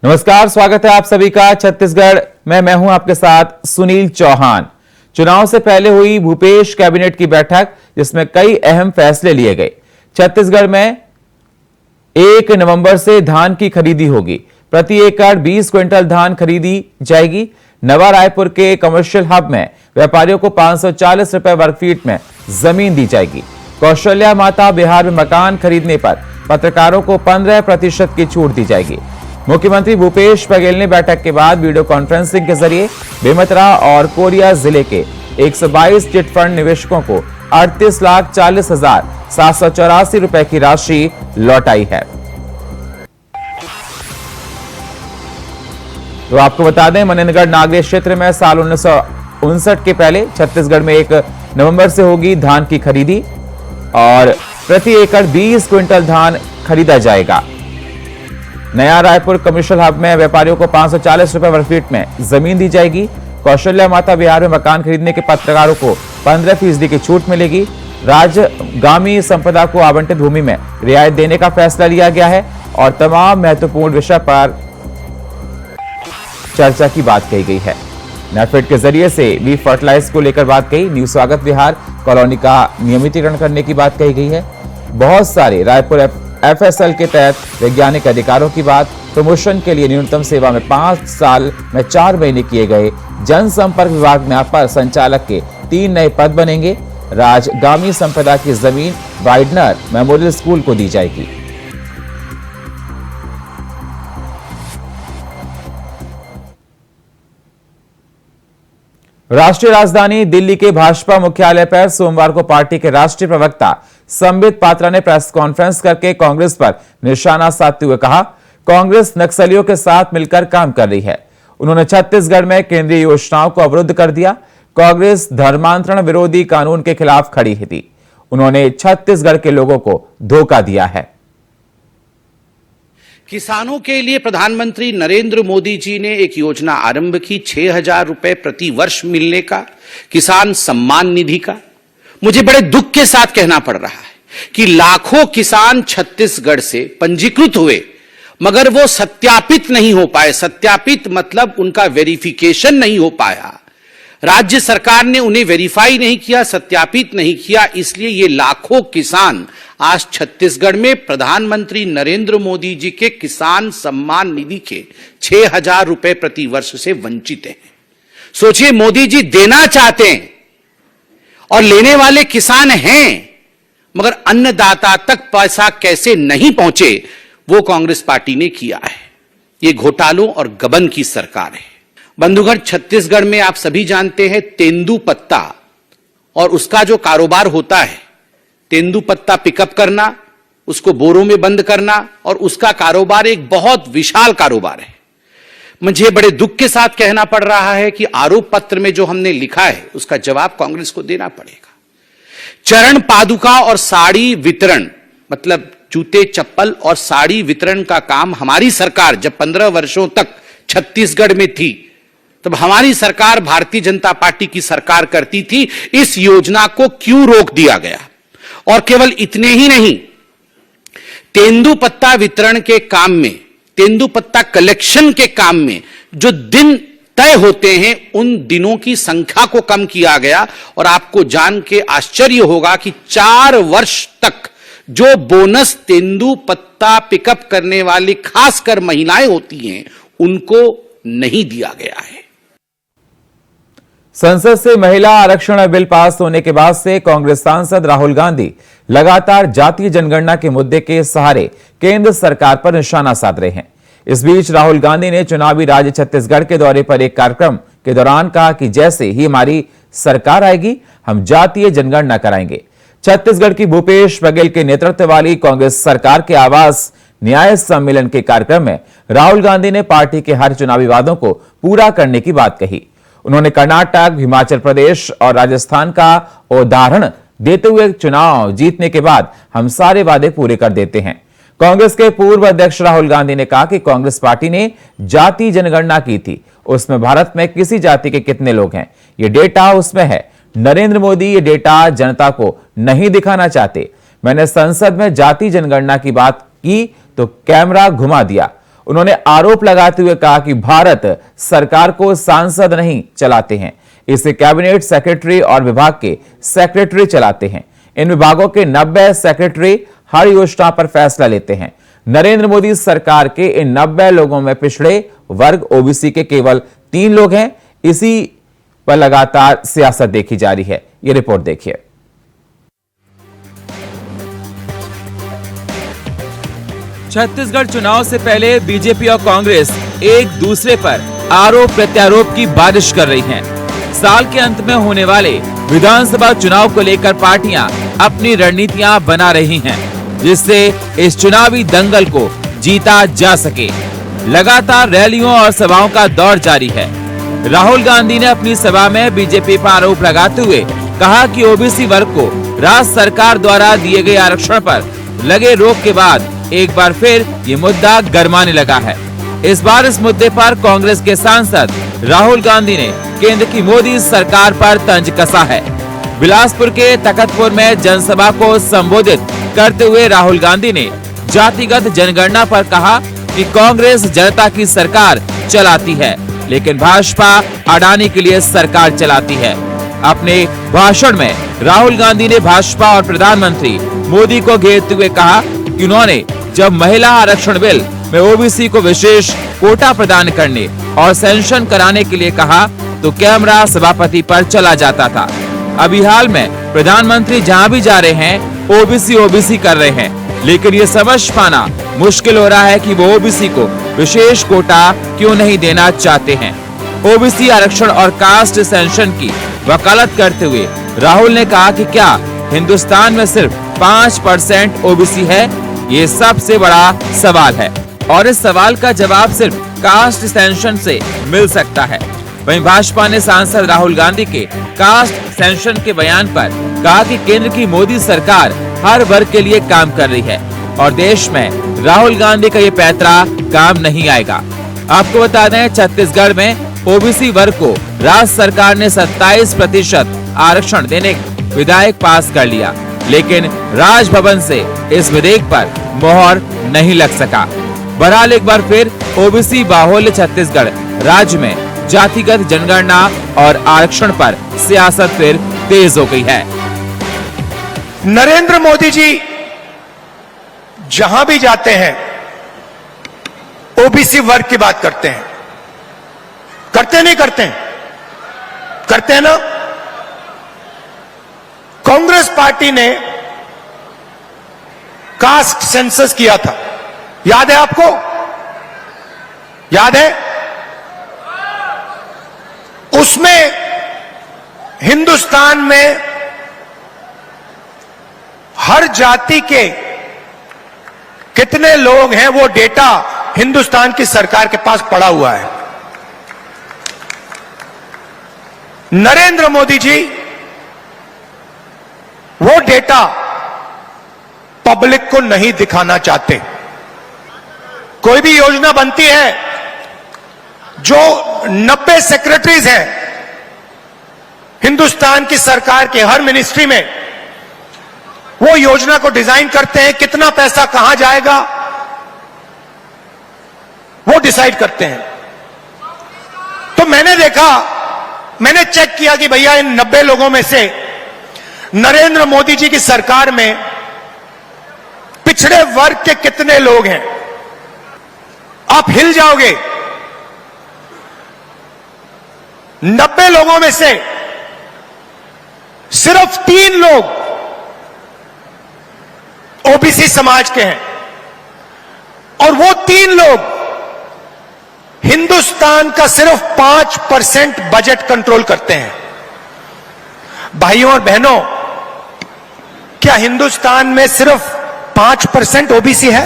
नमस्कार, स्वागत है आप सभी का छत्तीसगढ़ में। मैं हूं आपके साथ सुनील चौहान। चुनाव से पहले हुई भूपेश कैबिनेट की बैठक, जिसमें कई अहम फैसले लिए गए। छत्तीसगढ़ में 1 नवंबर से धान की खरीदी होगी। प्रति एकड़ 20 क्विंटल धान खरीदी जाएगी। नवा रायपुर के कमर्शियल हब में व्यापारियों को 540 रुपए वर्ग फीट में जमीन दी जाएगी। कौशल्या माता बिहार में मकान खरीदने पर पत्रकारों को 15% की छूट दी जाएगी। मुख्यमंत्री भूपेश बघेल ने बैठक के बाद वीडियो कॉन्फ्रेंसिंग के जरिए बेमेतरा और कोरिया जिले के 122 चिटफंड निवेशकों को 38,40,784 रुपए की राशि लौटाई है। तो आपको बता दें, मनेन्द्रगढ़ नागरिक क्षेत्र में साल 1959 के पहले छत्तीसगढ़ में 1 नवंबर से होगी धान की खरीदी और प्रति एकड़ 20 क्विंटल धान खरीदा जाएगा। नया रायपुर कमर्शियल हब में व्यापारियों को 540 रुपए वर्ग फीट में जमीन दी जाएगी। कौशल्या माता बिहार में मकान खरीदने के पत्रकारों को 15% की छूट मिलेगी। राजगामी संपदा को आवंटित भूमि में रियायत देने का फैसला लिया गया है और तमाम महत्वपूर्ण विषय पर चर्चा की बात कही गई है। नेफेड के जरिए से बीफ फर्टिलाइजर को लेकर बात कही। न्यू स्वागत विहार कॉलोनी का नियमितीकरण करने की बात कही गई है। बहुत सारे रायपुर एफएसएल के तहत वैज्ञानिक अधिकारों की बात। प्रमोशन के लिए न्यूनतम सेवा में 5 साल में 4 महीने किए गए। जनसंपर्क विभाग में अपर संचालक के 3 नए पद बनेंगे। राजगामी संपदा की जमीन वाइडनर मेमोरियल स्कूल को दी जाएगी। राष्ट्रीय राजधानी दिल्ली के भाजपा मुख्यालय पर सोमवार को पार्टी के राष्ट्रीय प्रवक्ता संबित पात्रा ने प्रेस कॉन्फ्रेंस करके कांग्रेस पर निशाना साधते हुए कहा, कांग्रेस नक्सलियों के साथ मिलकर काम कर रही है। उन्होंने छत्तीसगढ़ में केंद्रीय योजनाओं को अवरुद्ध कर दिया। कांग्रेस धर्मांतरण विरोधी कानून के खिलाफ खड़ी थी। उन्होंने छत्तीसगढ़ के लोगों को धोखा दिया है। किसानों के लिए प्रधानमंत्री नरेंद्र मोदी जी ने एक योजना आरंभ की, 6,000 रुपए प्रति वर्ष मिलने का, किसान सम्मान निधि का। मुझे बड़े दुख के साथ कहना पड़ रहा है कि लाखों किसान छत्तीसगढ़ से पंजीकृत हुए, मगर वो सत्यापित नहीं हो पाए। सत्यापित मतलब उनका वेरिफिकेशन नहीं हो पाया। राज्य सरकार ने उन्हें वेरीफाई नहीं किया, सत्यापित नहीं किया। इसलिए ये लाखों किसान आज छत्तीसगढ़ में प्रधानमंत्री नरेंद्र मोदी जी के किसान सम्मान निधि के 6,000 रुपए प्रति वर्ष से वंचित हैं। सोचिए, मोदी जी देना चाहते हैं और लेने वाले किसान हैं, मगर अन्नदाता तक पैसा कैसे नहीं पहुंचे, वो कांग्रेस पार्टी ने किया है। ये घोटालों और गबन की सरकार है। बंधुगण, छत्तीसगढ़ में आप सभी जानते हैं तेंदूपत्ता और उसका जो कारोबार होता है, तेंदूपत्ता पिकअप करना, उसको बोरों में बंद करना, और उसका कारोबार एक बहुत विशाल कारोबार है। मुझे बड़े दुख के साथ कहना पड़ रहा है कि आरोप पत्र में जो हमने लिखा है उसका जवाब कांग्रेस को देना पड़ेगा। चरण पादुका और साड़ी वितरण, मतलब जूते चप्पल और साड़ी वितरण का काम हमारी सरकार जब 15 वर्षों तक छत्तीसगढ़ में थी, तब हमारी सरकार भारतीय जनता पार्टी की सरकार करती थी। इस योजना को क्यों रोक दिया गया? और केवल इतने ही नहीं, तेंदूपत्ता वितरण के काम में, तेंदूपत्ता कलेक्शन के काम में जो दिन तय होते हैं, उन दिनों की संख्या को कम किया गया। और आपको जान के आश्चर्य होगा कि 4 वर्ष तक जो बोनस तेंदूपत्ता पिकअप करने वाली खासकर महिलाएं होती हैं, उनको नहीं दिया गया है। संसद से महिला आरक्षण बिल पास होने के बाद से कांग्रेस सांसद राहुल गांधी लगातार जातीय जनगणना के मुद्दे के सहारे केंद्र सरकार पर निशाना साध रहे हैं। इस बीच राहुल गांधी ने चुनावी राज्य छत्तीसगढ़ के दौरे पर एक कार्यक्रम के दौरान कहा कि जैसे ही हमारी सरकार आएगी, हम जातीय जनगणना कराएंगे। छत्तीसगढ़ की भूपेश बघेल के नेतृत्व वाली कांग्रेस सरकार के आवास न्याय सम्मेलन के कार्यक्रम में राहुल गांधी ने पार्टी के हर चुनावी वादों को पूरा करने की बात कही। उन्होंने कर्नाटक, हिमाचल प्रदेश और राजस्थान का उदाहरण देते हुए चुनाव जीतने के बाद हम सारे वादे पूरे कर देते हैं। कांग्रेस के पूर्व अध्यक्ष राहुल गांधी ने कहा कि कांग्रेस पार्टी ने जाति जनगणना की थी, उसमें भारत में किसी जाति के कितने लोग हैं, ये डेटा उसमें है। नरेंद्र मोदी ये डेटा जनता को नहीं दिखाना चाहते। मैंने संसद में जाति जनगणना की बात की तो कैमरा घुमा दिया। उन्होंने आरोप लगाते हुए कहा कि भारत सरकार को सांसद नहीं चलाते हैं, इसे कैबिनेट सेक्रेटरी और विभाग के सेक्रेटरी चलाते हैं। इन विभागों के 90 सेक्रेटरी हर योजना पर फैसला लेते हैं। नरेंद्र मोदी सरकार के इन 90 लोगों में पिछड़े वर्ग ओबीसी के केवल 3 लोग हैं। इसी पर लगातार सियासत देखी जा रही है। यह रिपोर्ट देखिए। छत्तीसगढ़ चुनाव से पहले बीजेपी और कांग्रेस एक दूसरे पर आरोप प्रत्यारोप की बारिश कर रही हैं। साल के अंत में होने वाले विधानसभा चुनाव को लेकर पार्टियां अपनी रणनीतियां बना रही हैं, जिससे इस चुनावी दंगल को जीता जा सके। लगातार रैलियों और सभाओं का दौर जारी है। राहुल गांधी ने अपनी सभा में बीजेपी पर आरोप लगाते हुए कहा कि ओबीसी वर्ग को राज्य सरकार द्वारा दिए गए आरक्षण पर लगे रोक के बाद एक बार फिर ये मुद्दा गरमाने लगा है। इस बार इस मुद्दे पर कांग्रेस के सांसद राहुल गांधी ने केंद्र की मोदी सरकार पर तंज कसा है। बिलासपुर के तखतपुर में जनसभा को संबोधित करते हुए राहुल गांधी ने जातिगत जनगणना पर कहा कि कांग्रेस जनता की सरकार चलाती है, लेकिन भाजपा अडानी के लिए सरकार चलाती है। अपने भाषण में राहुल गांधी ने भाजपा और प्रधानमंत्री मोदी को घेरते हुए कहा कि उन्होंने जब महिला आरक्षण बिल में ओबीसी को विशेष कोटा प्रदान करने और सेंशन कराने के लिए कहा तो कैमरा सभापति पर चला जाता था। अभी हाल में प्रधानमंत्री जहां भी जा रहे हैं ओबीसी कर रहे हैं, लेकिन ये समझ पाना मुश्किल हो रहा है कि वो ओबीसी को विशेष कोटा क्यों नहीं देना चाहते हैं। ओबीसी आरक्षण और कास्ट सेंशन की वकालत करते हुए राहुल ने कहा कि क्या हिंदुस्तान में सिर्फ 5% ओबीसी है? ये सबसे बड़ा सवाल है और इस सवाल का जवाब सिर्फ कास्ट सेंशन से मिल सकता है। वहीं भाजपा ने सांसद राहुल गांधी के कास्ट सेंशन के बयान पर कहा कि केंद्र की मोदी सरकार हर वर्ग के लिए काम कर रही है और देश में राहुल गांधी का ये पैंतरा काम नहीं आएगा। आपको बता दें, छत्तीसगढ़ में ओबीसी वर्ग को राज्य सरकार ने 27% आरक्षण देने विधेयक पास कर लिया, लेकिन राजभवन से इस विधेयक पर मोहर नहीं लग सका। बहरहाल एक बार फिर ओबीसी बाहुल्य छत्तीसगढ़ राज्य में जातिगत जनगणना और आरक्षण पर सियासत फिर तेज हो गई है। नरेंद्र मोदी जी जहां भी जाते हैं ओबीसी वर्ग की बात करते हैं। करते नहीं करते हैं? करते हैं ना। कांग्रेस पार्टी ने कास्ट सेंसस किया था, याद है आपको? याद है? उसमें हिंदुस्तान में हर जाति के कितने लोग हैं वो डेटा हिंदुस्तान की सरकार के पास पड़ा हुआ है। नरेंद्र मोदी जी वो डेटा पब्लिक को नहीं दिखाना चाहते। कोई भी योजना बनती है, जो 90 सेक्रेटरीज हैं हिंदुस्तान की सरकार के हर मिनिस्ट्री में, वो योजना को डिजाइन करते हैं, कितना पैसा कहां जाएगा वो डिसाइड करते हैं। तो मैंने देखा, मैंने चेक किया कि भैया इन 90 लोगों में से नरेंद्र मोदी जी की सरकार में पिछड़े वर्ग के कितने लोग हैं। आप हिल जाओगे। 90 लोगों में से सिर्फ 3 लोग ओबीसी समाज के हैं और वो 3 लोग हिंदुस्तान का सिर्फ 5% बजट कंट्रोल करते हैं। भाइयों और बहनों, क्या हिंदुस्तान में सिर्फ 5% ओबीसी है?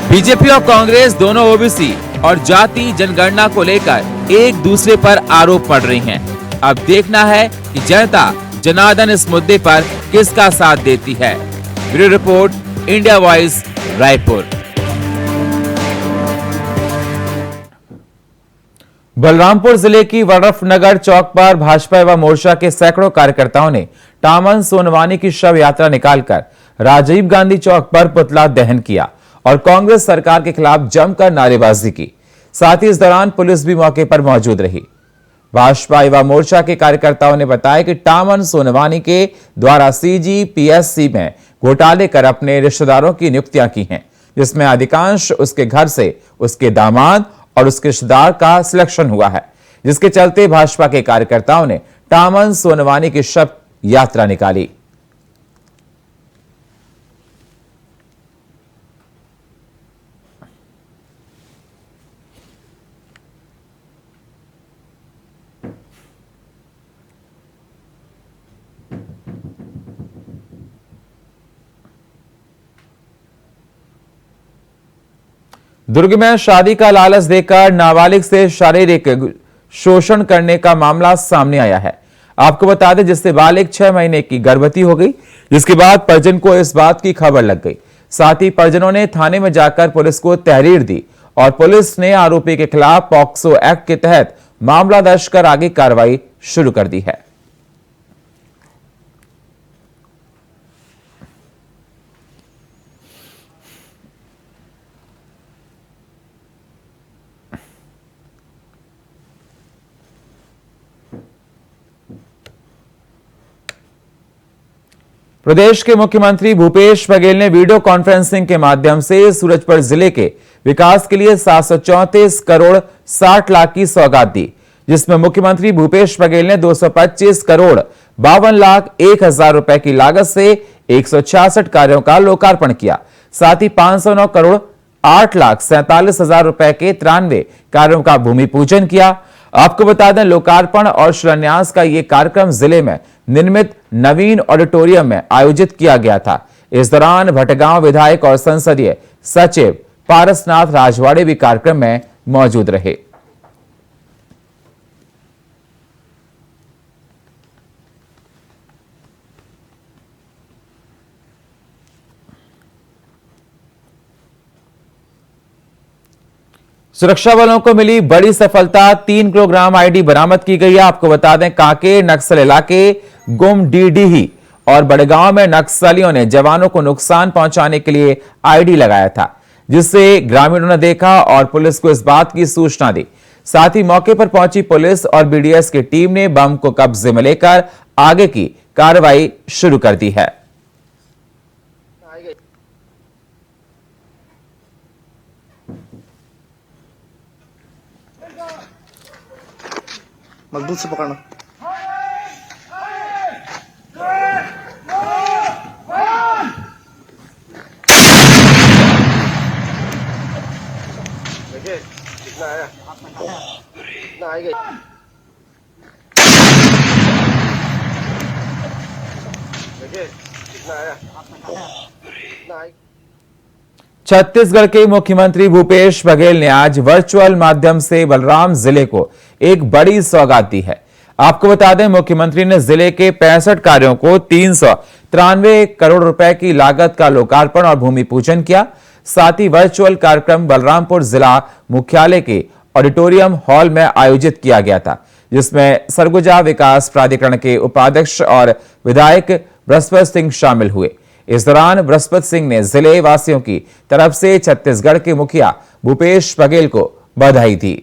बीजेपी और कांग्रेस दोनों ओबीसी और जाति जनगणना को लेकर एक दूसरे पर आरोप पड़ रही हैं। अब देखना है कि जनता जनार्दन इस मुद्दे पर किसका साथ देती है। Bureau report, India voice, Raipur. Balrampur जिले की वरफनगर चौक पर भाजपा युवा मोर्चा के सैकड़ों कार्यकर्ताओं ने टामन सोनवानी की शव यात्रा निकालकर राजीव गांधी चौक पर पुतला दहन किया और कांग्रेस सरकार के खिलाफ जमकर नारेबाजी की। साथ ही इस दौरान पुलिस भी मौके पर मौजूद रही। भाजपा युवा मोर्चा के कार्यकर्ताओं ने बताया कि टामन सोनवानी के द्वारा सीजीपीएससी में घोटाले कर अपने रिश्तेदारों की नियुक्तियां की हैं, जिसमें अधिकांश उसके घर से उसके दामाद और उसके रिश्तेदार का सिलेक्शन हुआ है, जिसके चलते भाजपा के कार्यकर्ताओं ने टामन सोनवानी की शव यात्रा निकाली। दुर्ग में शादी का लालच देकर नाबालिग से शारीरिक शोषण करने का मामला सामने आया है। आपको बता दें, जिससे बालिग 6 महीने की गर्भवती हो गई, जिसके बाद परिजन को इस बात की खबर लग गई। साथ ही परिजनों ने थाने में जाकर पुलिस को तहरीर दी और पुलिस ने आरोपी के खिलाफ पॉक्सो एक्ट के तहत मामला दर्ज कर आगे कार्रवाई शुरू कर दी है। प्रदेश के मुख्यमंत्री भूपेश बघेल ने वीडियो कॉन्फ्रेंसिंग के माध्यम से सूरजपुर जिले के विकास के लिए 734 करोड़ 60 लाख की सौगात दी, जिसमें मुख्यमंत्री भूपेश बघेल ने 225 करोड़ 52 लाख 1 हजार रुपए की लागत से 166 कार्यों का लोकार्पण किया। साथ ही 509 करोड़ 8 लाख 47 हजार रुपए के 93 कार्यों का भूमि पूजन किया। आपको बता दें, लोकार्पण और शिलान्यास का यह कार्यक्रम जिले में निर्मित नवीन ऑडिटोरियम में आयोजित किया गया था। इस दौरान भटगांव विधायक और संसदीय सचिव पारसनाथ राजवाड़े भी कार्यक्रम में मौजूद रहे। सुरक्षा बलों को मिली बड़ी सफलता, 3 किलोग्राम आईडी बरामद की गई है। आपको बता दें, कांके नक्सल इलाके गुमडीडीही और बड़गांव में नक्सलियों ने जवानों को नुकसान पहुंचाने के लिए आईडी लगाया था, जिससे ग्रामीणों ने देखा और पुलिस को इस बात की सूचना दी। साथ ही मौके पर पहुंची पुलिस और बीडीएस की टीम ने बम को कब्जे में लेकर आगे की कार्रवाई शुरू कर दी है। मजबूत से पकड़ना। देखिए कितना आया, कितना आएगा। देखिए कितना आया, कितना आएगा। छत्तीसगढ़ के मुख्यमंत्री भूपेश बघेल ने आज वर्चुअल माध्यम से बलराम जिले को एक बड़ी सौगात दी है। आपको बता दें, मुख्यमंत्री ने जिले के 65 कार्यों को 393 करोड़ रुपए की लागत का लोकार्पण और भूमि पूजन किया। साथ ही वर्चुअल कार्यक्रम बलरामपुर जिला मुख्यालय के ऑडिटोरियम हॉल में आयोजित किया गया था, जिसमें सरगुजा विकास प्राधिकरण के उपाध्यक्ष और विधायक बृहस्पति सिंह शामिल हुए। इस दौरान बृहस्पति सिंह ने जिले वासियों की तरफ से छत्तीसगढ़ के मुखिया भूपेश बघेल को बधाई दी।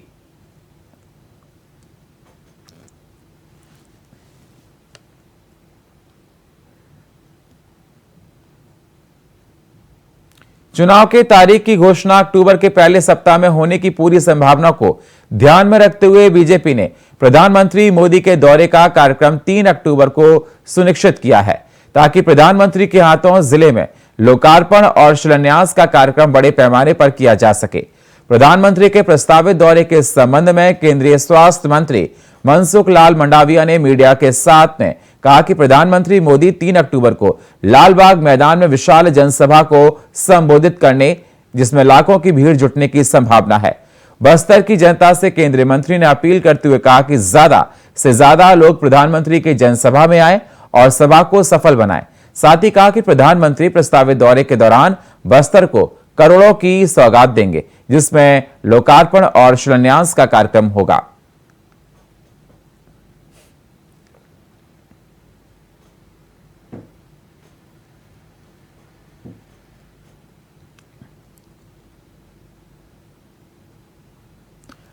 चुनाव के तारीख की घोषणा अक्टूबर के पहले सप्ताह में होने की पूरी संभावना को ध्यान में रखते हुए बीजेपी ने प्रधानमंत्री मोदी के दौरे का कार्यक्रम 3 अक्टूबर को सुनिश्चित किया है, ताकि प्रधानमंत्री के हाथों जिले में लोकार्पण और शिलान्यास का कार्यक्रम बड़े पैमाने पर किया जा सके। प्रधानमंत्री के प्रस्तावित दौरे के संबंध में केंद्रीय स्वास्थ्य मंत्री मनसुख लाल मंडाविया ने मीडिया के साथ में कहा कि प्रधानमंत्री मोदी 3 अक्टूबर को लालबाग मैदान में विशाल जनसभा को संबोधित करने, जिसमें लाखों की भीड़ जुटने की संभावना है। बस्तर की जनता से केंद्रीय मंत्री ने अपील करते हुए कहा कि ज्यादा से ज्यादा लोग प्रधानमंत्री की जनसभा में आए और सभा को सफल बनाएं। साथ ही कहा कि प्रधानमंत्री प्रस्तावित दौरे के दौरान बस्तर को करोड़ों की सौगात देंगे, जिसमें लोकार्पण और शिलान्यास का कार्यक्रम होगा।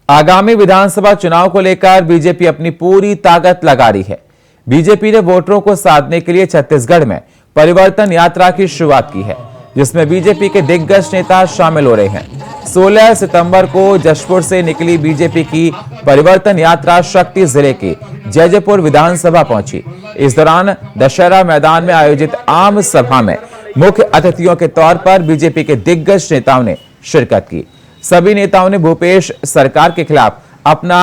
आगामी विधानसभा चुनाव को लेकर बीजेपी अपनी पूरी ताकत लगा रही है। बीजेपी ने वोटरों को साधने के लिए छत्तीसगढ़ में परिवर्तन यात्रा की शुरुआत की है, जिसमें बीजेपी के दिग्गज नेता शामिल हो रहे हैं। 16 सितंबर को जशपुर से निकली बीजेपी की परिवर्तन यात्रा शक्ति जिले के जैजपुर विधानसभा पहुंची। इस दौरान दशहरा मैदान में आयोजित आम सभा में मुख्य अतिथियों के तौर पर बीजेपी के दिग्गज नेताओं ने शिरकत की। सभी नेताओं ने भूपेश सरकार के खिलाफ अपना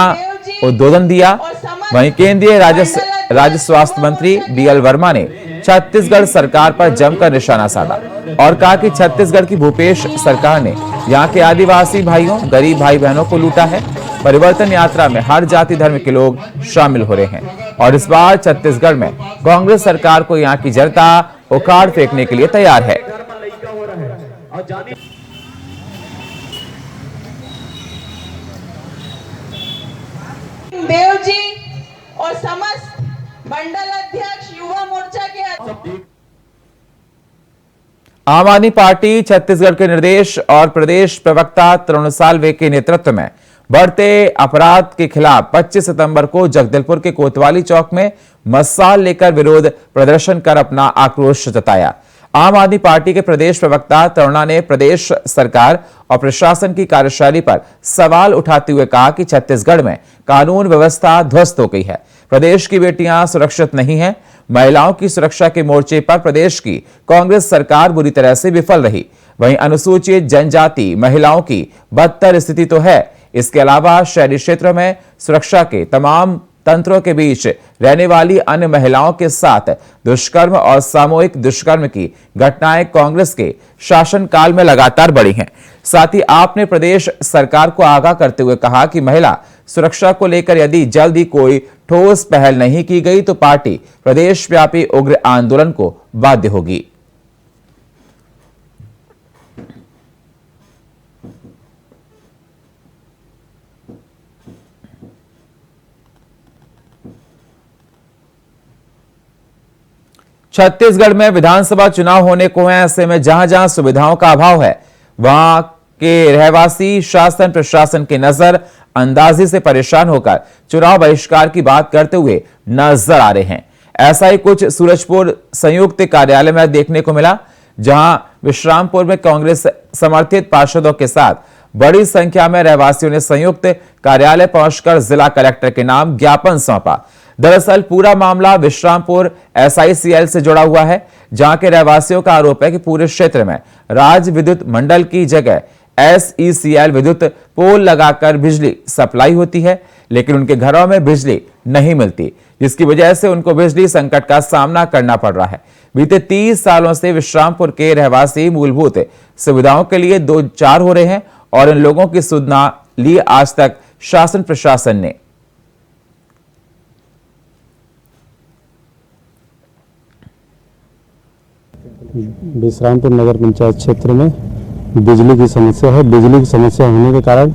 उद्बोधन दिया। वहीं केंद्रीय राज्य स्वास्थ्य मंत्री बीएल वर्मा ने छत्तीसगढ़ सरकार पर जमकर निशाना साधा और कहा कि छत्तीसगढ़ की भूपेश सरकार ने यहां के आदिवासी भाइयों, गरीब भाई बहनों को लूटा है। परिवर्तन यात्रा में हर जाति धर्म के लोग शामिल हो रहे हैं और इस बार छत्तीसगढ़ में कांग्रेस सरकार को यहां की जनता उखाड़ फेंकने के लिए तैयार है। देव जी और समस्त मंडल अध्यक्ष युवा मोर्चा के आम आदमी पार्टी छत्तीसगढ़ के निर्देश और प्रदेश प्रवक्ता तरुण साल्वे के नेतृत्व में बढ़ते अपराध के खिलाफ 25 सितंबर को जगदलपुर के कोतवाली चौक में मशाल लेकर विरोध प्रदर्शन कर अपना आक्रोश जताया। आम आदमी पार्टी के प्रदेश प्रवक्ता तरुणा ने प्रदेश सरकार और प्रशासन की कार्यशैली पर सवाल उठाते हुए कहा कि छत्तीसगढ़ में कानून व्यवस्था ध्वस्त हो गई है। प्रदेश की बेटियां सुरक्षित नहीं हैं। महिलाओं की सुरक्षा के मोर्चे पर प्रदेश की कांग्रेस सरकार बुरी तरह से विफल रही। वहीं अनुसूचित जनजाति महिलाओं की बदतर स्थिति तो है। इसके अलावा शहरी क्षेत्रों में सुरक्षा के तमाम तंत्रों के बीच रहने वाली अन्य महिलाओं के साथ दुष्कर्म और सामूहिक दुष्कर्म की घटनाएं कांग्रेस के शासनकाल में लगातार बढ़ी हैं। साथ ही आपने प्रदेश सरकार को आगाह करते हुए कहा कि महिला सुरक्षा को लेकर यदि जल्द ही कोई ठोस पहल नहीं की गई तो पार्टी प्रदेशव्यापी उग्र आंदोलन को बाध्य होगी। छत्तीसगढ़ में विधानसभा चुनाव होने को है। ऐसे में जहां जहां सुविधाओं का अभाव है वहां के रहवासी शासन प्रशासन के नजर अंदाजी से परेशान होकर चुनाव बहिष्कार की बात करते हुए नजर आ रहे हैं। ऐसा ही कुछ सूरजपुर संयुक्त कार्यालय में देखने को मिला, जहां विश्रामपुर में कांग्रेस समर्थित पार्षदों के साथ बड़ी संख्या में रहवासियों ने संयुक्त कार्यालय पहुंचकर जिला कलेक्टर के नाम ज्ञापन सौंपा। दरअसल पूरा मामला विश्रामपुर SICL से जुड़ा हुआ है, जहां के रहवासियों का आरोप है कि पूरे क्षेत्र में राज्य विद्युत मंडल की जगह SECL विद्युत पोल लगाकर बिजली सप्लाई होती है, लेकिन उनके घरों में बिजली नहीं मिलती, जिसकी वजह से उनको बिजली संकट का सामना करना पड़ रहा है। बीते 30 सालों से विश्रामपुर के रहवासी मूलभूत सुविधाओं के लिए दो चार हो रहे हैं और इन लोगों की सुनना ली आज तक शासन प्रशासन ने। विश्रामपुर नगर पंचायत क्षेत्र में बिजली की समस्या है। बिजली की समस्या होने के कारण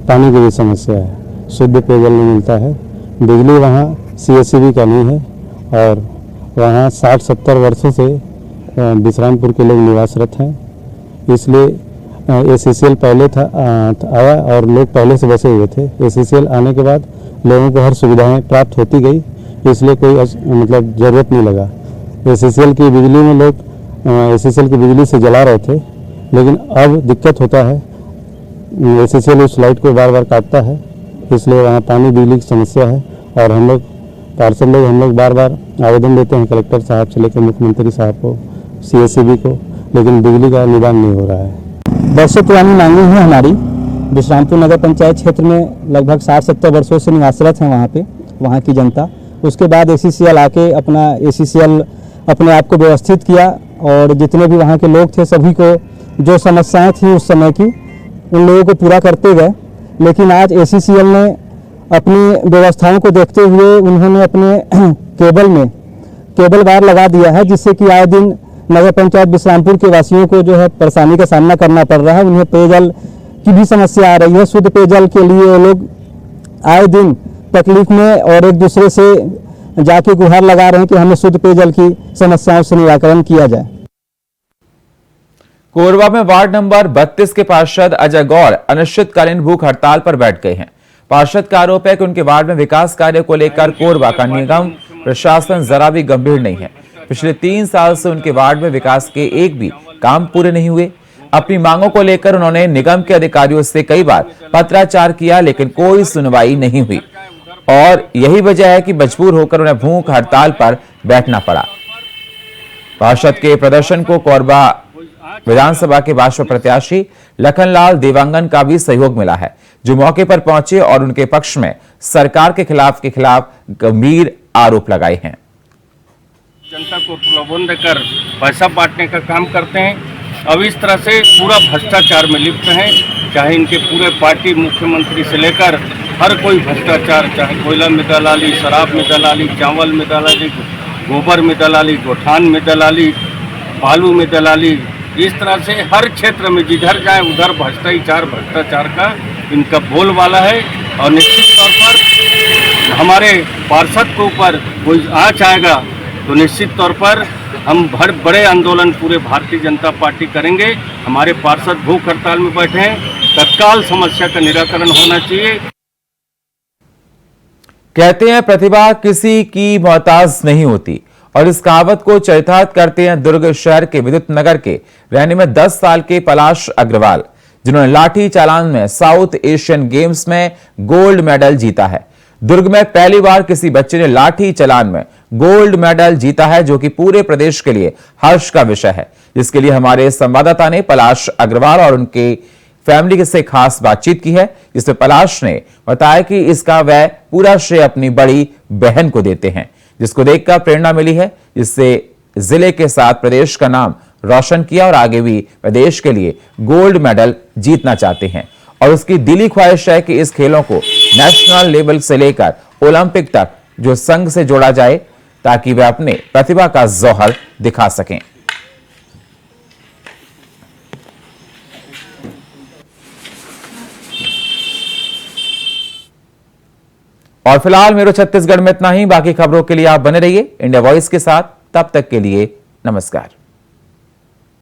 पानी की भी समस्या है। शुद्ध पेयजल नहीं मिलता है। बिजली वहाँ CSCB का नहीं है और वहाँ 60-70 वर्षों से विश्रामपुर के लोग निवासरत हैं। इसलिए SECL पहले आया और लोग पहले से बसे हुए थे। SECL आने के बाद लोगों को हर सुविधाएं प्राप्त होती गई, इसलिए कोई मतलब ज़रूरत नहीं लगा। SECL की बिजली में लोग SECL की बिजली से जला रहे थे, लेकिन अब दिक्कत होता है। SECL उस लाइट को बार बार काटता है, इसलिए वहाँ पानी बिजली की समस्या है और हम लोग पार्षद लोग हम लोग बार बार आवेदन देते हैं कलेक्टर साहब से लेकर मुख्यमंत्री साहब को, CSCB को, लेकिन बिजली का निदान नहीं हो रहा है। वर्षों पुरानी मांगे हैं हमारी। विश्रामपुर नगर पंचायत क्षेत्र में लगभग 60-70 वर्षों से निवासरत हैं वहाँ पे वहाँ की जनता। उसके बाद SECL आके SECL अपने आप को व्यवस्थित किया और जितने भी वहाँ के लोग थे सभी को जो समस्याएं थी उस समय की उन लोगों को पूरा करते गए। लेकिन आज SECL ने अपनी व्यवस्थाओं को देखते हुए उन्होंने अपने केबल वायर लगा दिया है, जिससे कि आए दिन नगर पंचायत विश्रामपुर के वासियों को जो है परेशानी का सामना करना पड़ रहा है। उन्हें पेयजल की भी समस्या आ रही है। शुद्ध पेयजल के लिए वो लोग आए दिन तकलीफ में और एक दूसरे से जाके गुहार लगा रहे हैं कि हमें शुद्ध पेयजल की समस्याओं से निराकरण किया जाए। कोरबा में वार्ड नंबर 32 के पार्षद अजय गौड़ अनिश्चितकालीन भूख हड़ताल पर बैठ गए हैं। पार्षद का आरोप है कि उनके वार्ड में विकास कार्य को लेकर कोरबा का निगम प्रशासन जरा भी गंभीर नहीं है। पिछले 3 साल से उनके वार्ड में विकास के एक भी काम पूरे नहीं हुए। अपनी मांगों को लेकर उन्होंने निगम के अधिकारियों से कई बार पत्राचार किया, लेकिन कोई सुनवाई नहीं हुई और यही वजह है कि मजबूर होकर उन्हें भूख हड़ताल पर बैठना पड़ा। पार्षद के प्रदर्शन को कोरबा विधानसभा के भाजपा प्रत्याशी लखनलाल देवांगन का भी सहयोग मिला है, जो मौके पर पहुंचे और उनके पक्ष में सरकार के खिलाफ गंभीर आरोप लगाए हैं। जनता को प्रलोभन देकर पैसा बांटने का काम करते हैं। अब इस तरह से पूरा भ्रष्टाचार में लिप्त हैं। चाहे इनके पूरे पार्टी मुख्यमंत्री से लेकर हर कोई भ्रष्टाचार, चाहे कोयला में दलाली, शराब में दलाली, चावल में दलाली, गोबर में दलाली, गोठान में दलाली, बालू में दलाली, इस तरह से हर क्षेत्र में जिधर जाए उधर भ्रष्टाचार का इनका बोलबाला है। और निश्चित तौर पर हमारे पार्षद के ऊपर कोई आँच आएगा तो निश्चित तौर पर हम बड़े आंदोलन पूरे भारतीय जनता पार्टी करेंगे। हमारे पार्षद भूख हड़ताल में बैठे हैं, तत्काल समस्या का निराकरण होना चाहिए। कहते हैं प्रतिभा किसी की मोहताज नहीं होती और इस कहावत को चरितार्थ करते हैं दुर्ग शहर के विद्युत नगर के रहने में 10 साल के पलाश अग्रवाल, जिन्होंने लाठी चालान में साउथ एशियन गेम्स में गोल्ड मेडल जीता है। दुर्ग में पहली बार किसी बच्चे ने लाठी चालान में गोल्ड मेडल जीता है, जो कि पूरे प्रदेश के लिए हर्ष का विषय है। जिसके लिए हमारे संवाददाता ने पलाश अग्रवाल और उनके फैमिली से खास बातचीत की है, जिसमें पलाश ने बताया कि इसका वह पूरा श्रेय अपनी बड़ी बहन को देते हैं, जिसको देखकर प्रेरणा मिली है, जिससे जिले के साथ प्रदेश का नाम रोशन किया और आगे भी वह देश के लिए गोल्ड मेडल जीतना चाहते हैं। और उसकी दिली ख्वाहिश है कि इस खेलों को नेशनल लेवल से लेकर ओलंपिक तक जो संघ से जोड़ा जाए, ताकि वे अपने प्रतिभा का जौहर दिखा सकें। और फिलहाल मेरे छत्तीसगढ़ में इतना ही। बाकी खबरों के लिए आप बने रहिए इंडिया वॉइस के साथ। तब तक के लिए नमस्कार।